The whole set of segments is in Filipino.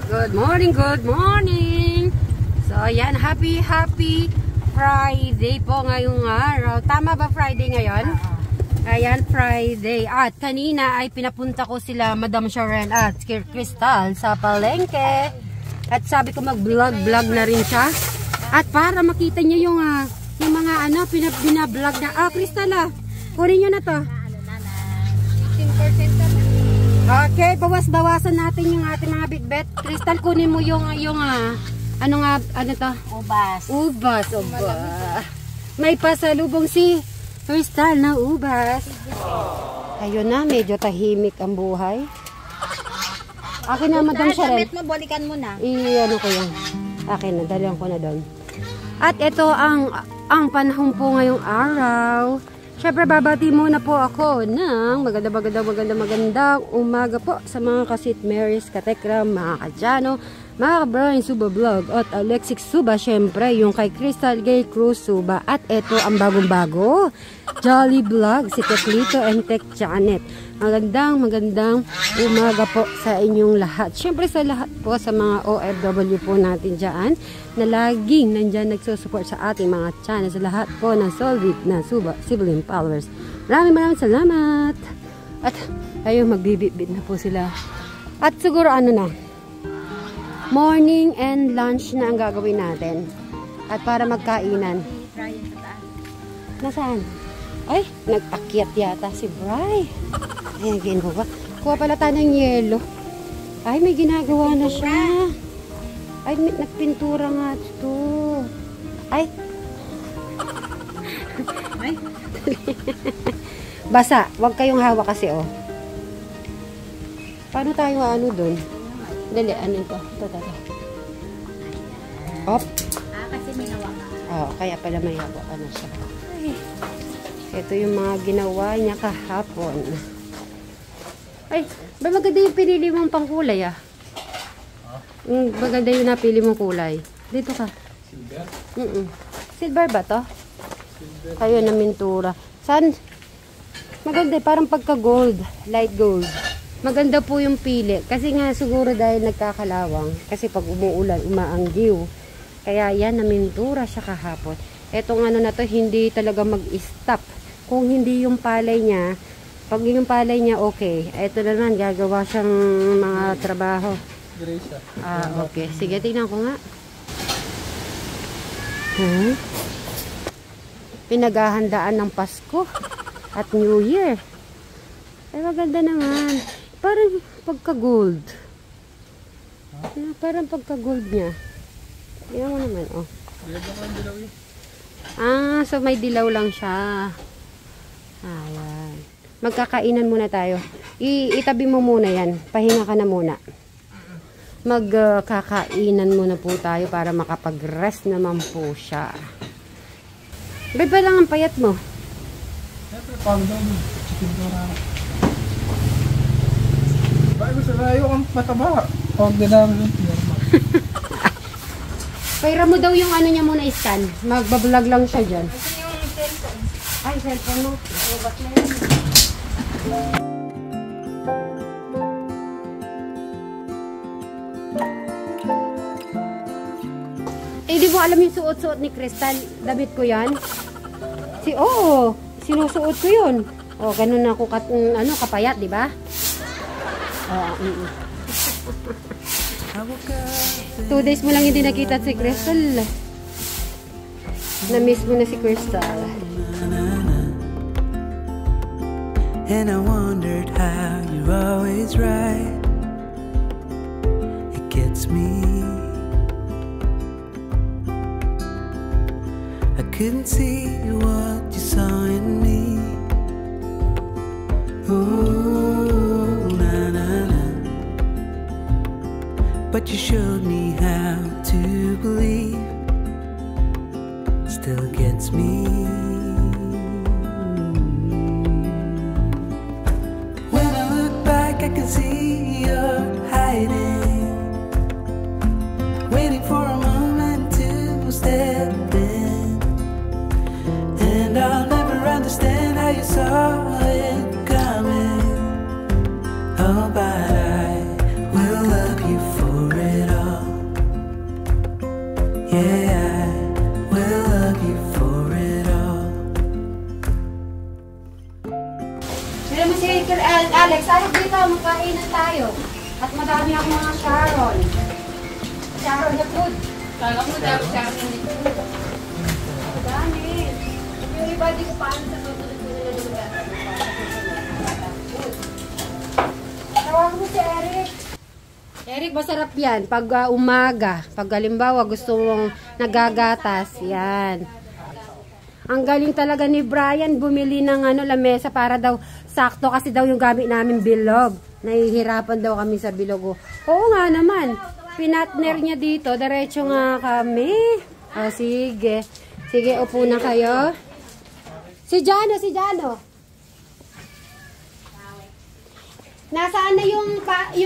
Good morning, good morning. So, ayan, happy Friday po ngayong araw. Tama ba Friday ngayon? Ayan, Friday. At kanina ay pinapunta ko sila Madam Sharon at Crystal sa palengke. At sabi ko mag-vlog na rin siya. At para makita niyo yung mga binablog na. Crystal kunin niyo na to. 15% na. Okay, bawas-bawasan natin yung ating mga bitbet. Crystal, kunin mo yung ano to? Ubas. May pasalubong si Crystal na ubas. Ayun na, medyo tahimik ang buhay. Akin na, Madam Sharon. Damit mo, balikan mo na. Ano ko yan? Akin na, dalihan ko na doon. At ito ang panahon po ngayong araw. Siyempre, babati muna po ako ng magandang umaga po sa mga kasit Marys, Katekram, mga Kadyano, mga Brian Suba Vlog at Alexix Suba, siyempre yung kay Crystal Gay Cruz Suba. At ito ang bagong-bago, Jolly Vlog, si Teklito and Tek Janet. Magandang umaga po sa inyong lahat. Siyempre sa lahat po sa mga OFW po natin dyan na laging nandyan nagsusupport sa ating mga channel, sa lahat po ng Solvit na Suba sibling followers. Maraming salamat. At ayun, magbibitbit na po sila. At siguro morning and lunch na ang gagawin natin. At para magkainan. Nasaan? Ay, nag-akyat yata si Bri. Ayan, ginawa. Kuha pala tayo ng yelo. Ay, may ginagawa na siya. Ay, nagpintura nga ito. Ay. Basa. Huwag kayong hawak kasi, Paano tayo dun? Dali, ito? Ito. Op. Kasi may hawak. Kaya pala may hawak siya. Ay. Ito yung mga ginawa niya kahapon. Ay, ba maganda yung pinili mong pangkulay maganda yung napili mong kulay. Dito ka. Silver? Silver ba to? Silver. Ayun na mintura. Saan? Maganda, parang pagka-gold. Light gold. Maganda po yung pili. Kasi nga siguro dahil nagkakalawang. Kasi pag umuulan, umaanggiw. Kaya yan, namintura siya kahapon. Etong na to, hindi talaga mag-stop. Kung hindi yung palay niya, pag yung palay niya, okay. Ito naman, gagawa siyang mga trabaho. Okay. Sige, tingnan ko nga. Pinaghahandaan ng Pasko at New Year. Ay, maganda naman. Parang pagka-gold. Parang pagka-gold niya. Tingnan mo naman, so may dilaw lang siya. Ayan. Magkakainan muna tayo. Itabi mo muna yan. Pahinga ka na muna. Magkakainan muna po tayo para makapag-rest naman po siya. Ba't ba lang ang payat mo? Siyempre, pang daw mo. Chicken dora. Bakit gusto na yung mataba? Huwag din namin yung normal. Paira mo daw yung niya muna iskan. Magbablog lang siya dyan. Kasi yung cellphone. Ay, cellphone mo. Ba't na yun? Di mo alam yung suot-suot ni Crystal. Damit ko yan. Sinusuot ko yun. Ganun ako kapayat, di ba? 2 days mo lang hindi nakita si Crystal. Na-miss mo na si Crystal. And I wondered how you're always right. It gets me. I couldn't see what you saw in me. Ooh, na na na. But you showed me how to believe. Still gets me. When I look back, I can see you're hiding, waiting for a moment to step in. And I'll never understand how you saw it coming. Oh, but I will love you for it magkainan tayo. At madami akong mga Sharon. Sharon na food. Kala mo daw siya hindi ko. Madami. Yung iba di ko paano sa susunod ko nila lumagatan. Tawag mo si Eric. Eric, masarap yan. Pag umaga, pag halimbawa gusto mong nagagatas, yan. Ang galing talaga ni Brian, bumili ng lamesa para daw sakto kasi daw yung gamit namin bilog. Nahihirapan daw kami sa bilog. Oo nga naman. Pinatner niya dito, diretso nga kami. O sige. Sige, upo na kayo. Si Jano. Nasaan na yung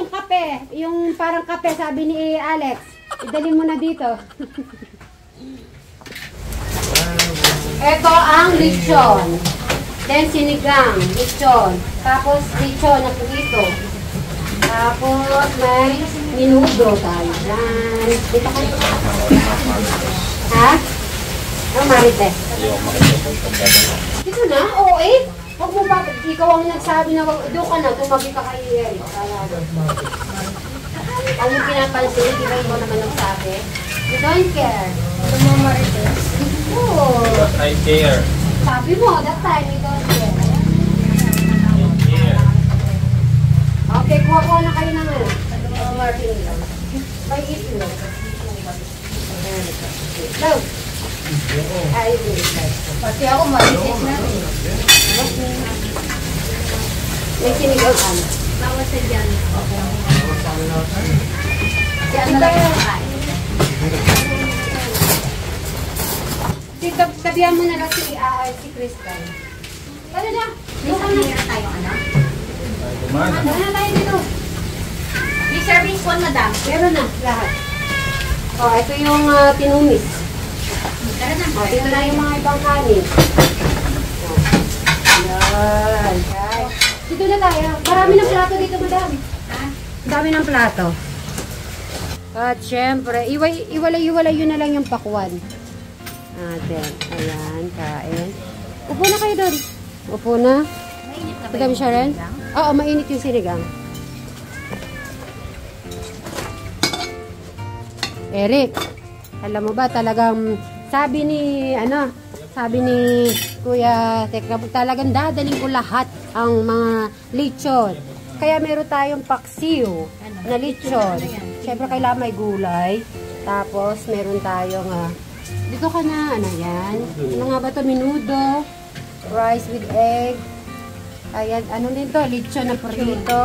kape? Yung parang kape, sabi ni Alex. Idalhin mo na dito. Ito ang lechon. Then sinigang, lechon. Tapos lechon na dito. Tapos may minudo tayo. Yan. Dito kayo. Ha? Ano, Marites? Dito na? Oo eh. Huwag mo ba, ikaw ang nagsabi na doon ka na, tumagi ka kay Eric. Ang yung pinapansin, di ba ikaw naman nagsabi? You don't care. Ano mo Marites? Oo. I care. Sabi mo, that time, you don't care. Okay, kuha na kayo ng Martin lang. May itlog. Go! Ay, Pati ako Marites na. may sinigang. Bawas sa dyan. Si ano lang kakain. Tabihan mo na lang si Crystal. Tara na! May samira tayo ano? Tara na tayo dito. May serving spoon madam. Meron na, lahat. Oh, ito yung tinumis. Tara na. Oh, dito na yung mga ibang kanin. Oh. Yan. Okay. Dito na tayo. Marami ng plato dito, madam. Ha? Dami ng plato. At syempre, iwalay-iwalay yun na lang yung pakwan. Ayan. Ayan, kain. Upo na kayo doon. Upo na. Mainit na ba Madam Sharon? Oo, mainit yung sinigang. Eric, alam mo ba talagang sabi ni Kuya Tekra, talagang dadaling ko lahat ang mga lechon. Kaya meron tayong paksiw na lechon. Siyempre kailangan may gulay. Tapos meron tayong dito ka na, ano yan? Ano nga ba ito? Minudo, rice with egg. Ayan, ano din to? Lechon na prito,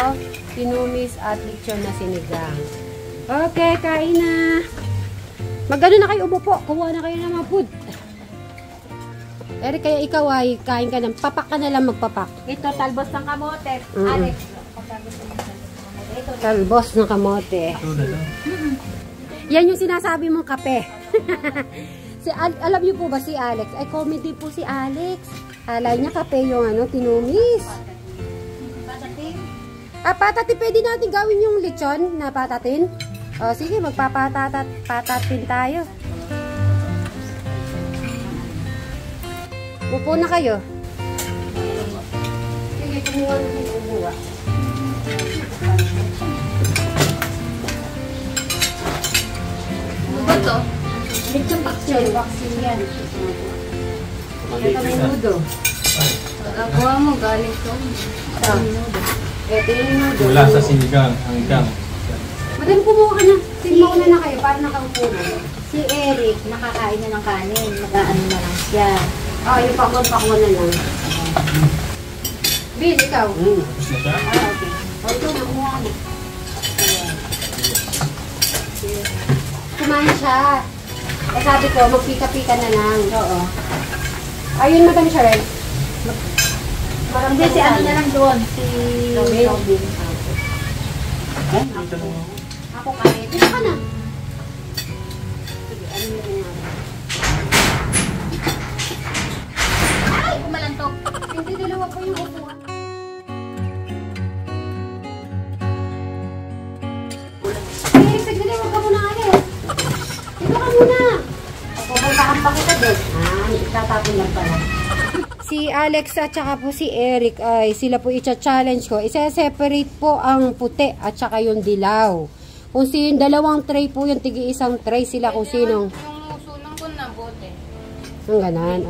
tinumis at lechon na sinigang. Okay, kain na. Magano na kayo, umupo. Kuha na kayo ng mga food. Eric, kaya ikaw ay kain ka ng papak ka na lang magpapak. Ito, talbos ng kamote. Mm. Alex. Talbos ng kamote. Yan yung sinasabi mong kape. Alam niyo po ba si Alex? Ay, comment din po si Alex. Alay niya kape yung tinumis. Patatin. Patatin, pwede natin gawin yung lechon na patatin. O, sige, magpapatatin tayo. Upo na kayo. Sige, kumuha na yung kumuha. Ano ba to? Lechon paksiw. Paksiw yan. Ito minudo. Nakuha mo galing to. Ito yung minudo. Mula sa sinigang hanggang. Madam, kumuha ka na. Sinuuna na kayo para nakaupo na. Si Eric, nakakain na ng kanin. Mag-aano na lang siya. Oh, yung pakwan na lang. Bill, ikaw. Tapos na siya? Okay. O, ito, nakuha mo. Kumain siya. Eh, sabi ko, magpika-pika na lang. Oo. Ayun, Madam Sharon. Hindi, si ano na lang doon. Si Robin. Ako kaya. Dito ka na. Sige, ano yun nga. Ay, kumalantok. Hindi, dalawa po yung upuan. Eh, sagdali, huwag ka muna alis. Dito ka muna. Pupuntahan pa kita doon. Itatapon lang pala. Si Alex at saka po si Eric ay sila po i-challenge ko. Isa-separate po ang puti at saka yung dilaw. Kung sin dalawang tray po yung tigi isang tray sila kung sinong. Yung sulang ko na bote. Ang ganan,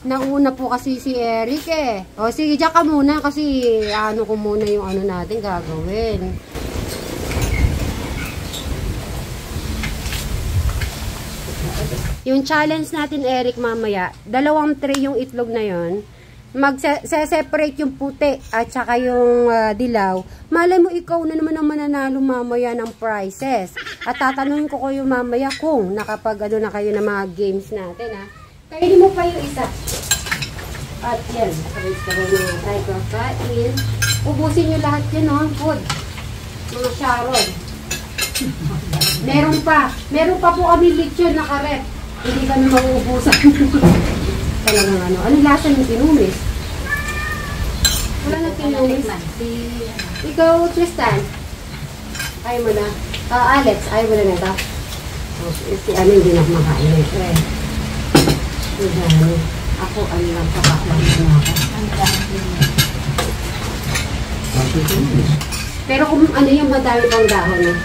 Nauna po kasi si Eric eh. O sige, diyan ka muna kasi ano ko muna yung ano natin gagawin. Yung challenge natin, Eric, mamaya, 2 tray yung itlog na yon. Mag-separate yung puti at saka yung dilaw. Malay mo ikaw na naman ang mananalo mamaya ng prizes. At tatanungin ko kayo mamaya kung nakapag ano na kayo ng mga games natin, ha. Kainin mo pa yung isa. At yan, sabay-sabay na tayo kakain. Ubusin nyo lahat yun, no? Food. Mga Sharon. Meron pa po kami lechon na karet. Hindi kami mauubusan. Talagang ano. Anong lasa ng tinumis? Wala na tinumis. Ikaw, Tristan. Ayaw mo na. Alex, ayaw mo na na ito. Si ano hindi na kumakain ito eh. Ako, ano lang, pakakain na ako. Pero kung ano yung madami pang dahon eh.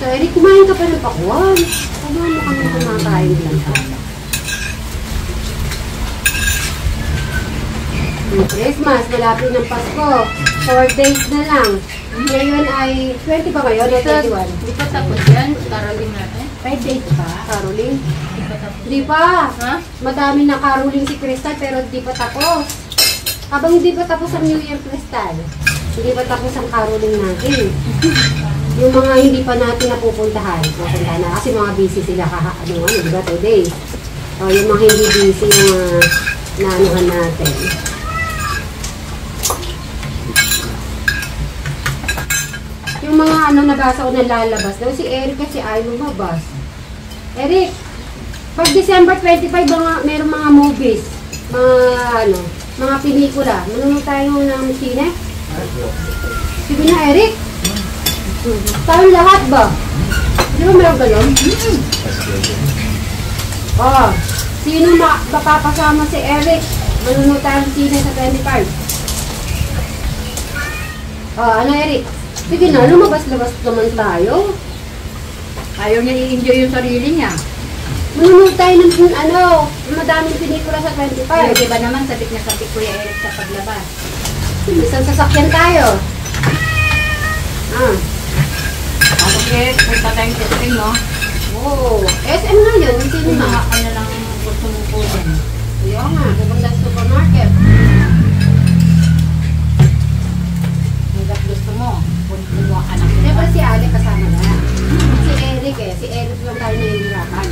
So, Eric, kumain ka pa ng pakwan. Kumain mo kami kumakain lang ka. Christmas, malapit ng Pasko. 4 days na lang. Ngayon ay, 20 pa ngayon? 21. Di pa tapos yan? Caroling natin? 5 days pa. Caroling? Di pa tapos. Di pa. Ha? Madami na caroling si Crystal pero di pa tapos. Habang hindi pa tapos ang New Year, Crystal, hindi pa tapos ang caroling natin. Yung mga hindi pa natin napupuntahan na. Kasi mga busy sila di ba, today. O, yung mga hindi busy yung naanuhan natin. Yung mga nabasa ko na lalabas daw, si Eric kasi ay lumabas. Eric, pag December 25, meron mga movies, mga pelikula. Manunod tayo ng sine? Sige na, Eric. Tayo lahat ba? Di ba meron ganun? Sino mapapasama si Eric? Manunod tayo ng sine sa 25. Ano, Eric? Sige na, lumabas-labas naman tayo. Ayaw niya i-enjoy yung sarili niya. Manunod tayo ng madaming pelikula sa 25. Pero diba naman, sabik na sabik Kuya Eric sa paglabas. Isang sasakyan tayo. Tapos Eric, punta tayong testing, no? Oo. SM nga yun, yung cinema. Kumaka na lang gusto mo po din. Kaya nga, pupunta sa supermarket. Hanggat gusto mo, kumuha ka na. Siyempre si Ale kasama na. Si Eric Si Eric lang tayo nahihirapan.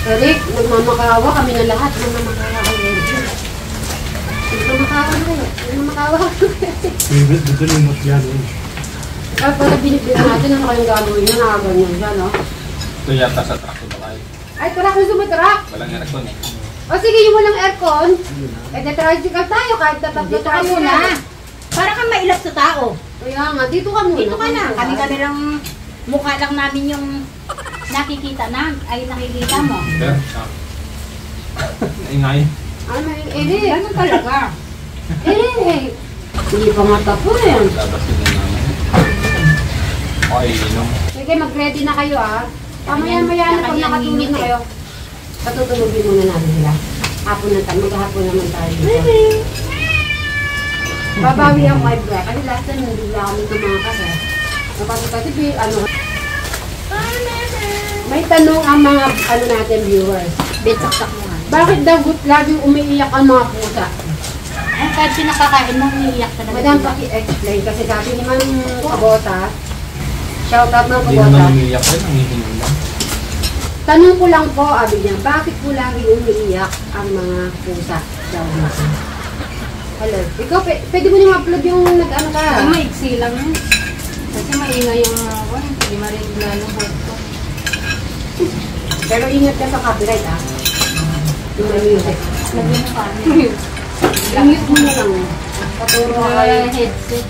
Eric, nagmamakawa kami na lahat. Nagmamakawa kay Eric. Nagmamakawa na kayo. Nagmamakawa kayo. Favorite, dito na yung masyado. Pag binibigyan natin, ano kayong gagawin na nakaganyan siya, no? Ito yata sa truck ko ba kayo? Ay, truck na sumatruck. Walang aircon eh. O sige, yung walang aircon. Tricycle tayo kahit tatatlo Dito ka tayo muna. na. Para kang mailap sa tao. Kaya nga, dito ka muna. Dito ka na. Kami lang, mukha lang namin yung nakikita mo. Pero, naingay. Ano, Eric? Ganun talaga. Eric! Hindi pa nga tapos eh. Labasin na namin. Okay, inom. Sige, mag-ready na kayo Pamaya-maya na pag nakatulog na kayo. Patutulogin muna natin sila. Maghapon naman tayo. Babawi ang my breath. Kasi last time, hindi lang kami tumakas Napasok may tanong ang mga natin viewers. Betak-tak mo nga. Bakit daw laging umiiyak ang mga pusa? Kahit pinakakain mo, umiiyak talaga. Madam, paki-explain kasi sabi ni Ma'am Kabota, shout out ng Hindi Kabota. naman umiiyak rin, ang hihingi lang. Tanong ko lang po, abi niya, bakit po laging umiiyak ang mga pusa? Hello. Ikaw, pwede mo niyong upload yung nag-ano ka? Ay, maiksi lang yun. Kasi maingay yung hindi maregla ng voice ko. Pero ingat ka sa copyright Yung music. Lagyan mo kami. Ingat mo na lang. Paturo ka kayo. Headset.